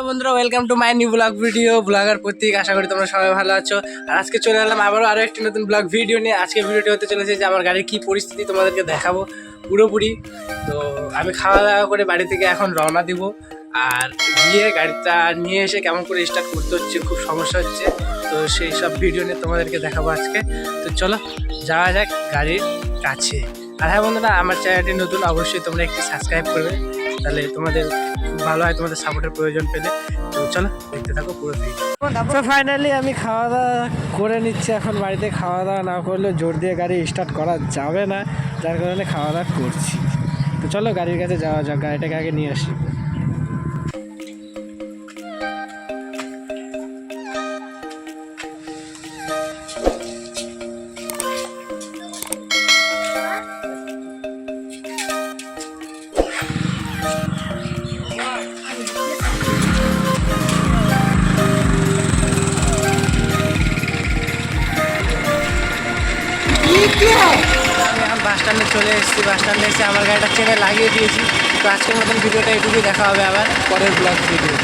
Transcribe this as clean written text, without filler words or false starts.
বন্ধুরা, welcome to my new vlog video. Vlogger Pratik, আশা করি তোমরা সবাই ভালো আছো। আর আজকে চলে এলাম আরও একটি নতুন ব্লগ ভিডিও নিয়ে। আজকে ভিডিওটি হতে চলেছে যে আমার গাড়ির কী পরিস্থিতি তোমাদেরকে দেখাবো পুরোপুরি। তো আমি খাওয়া দাওয়া করে বাড়ি থেকে এখন রওনা দিব, আর গিয়ে গাড়িটা নিয়ে এসে কেমন করে স্টার্ট করতে হচ্ছে, খুব সমস্যা হচ্ছে। তো সেই সব ভিডিও নিয়ে তোমাদেরকে দেখাবো আজকে। তো চলো যাওয়া যাক গাড়ির কাছে। আর হ্যাঁ বন্ধুরা, আমার চ্যানেলটি নতুন, অবশ্যই তোমরা একটু সাবস্ক্রাইব করবে, তাহলে তোমাদের খুব ভালো হয়, তোমাদের সাপোর্টের প্রয়োজন পেলে। তো চলো দেখতে থাকো পুরো ভিডিও। তো ফাইনালি আমি খাওয়া দাওয়া করে নিচ্ছি। এখন বাড়িতে খাওয়া দাওয়া না করলে জোর দিয়ে গাড়ি স্টার্ট করা যাবে না, যার কারণে খাওয়া দাওয়া করছি। তো চলো গাড়ির কাছে যাওয়া যাক, গাড়িটাকে আগে নিয়ে আসি। আমি এখন বাস স্ট্যান্ডে চলে এসেছি। বাস স্ট্যান্ডে এসে আমার গাড়িটা চেনে লাগিয়ে দিয়েছি। তো আজকের মতন ভিডিওটা এটুকুই, দেখা হবে আবার পরের ব্লগ ভিডিও।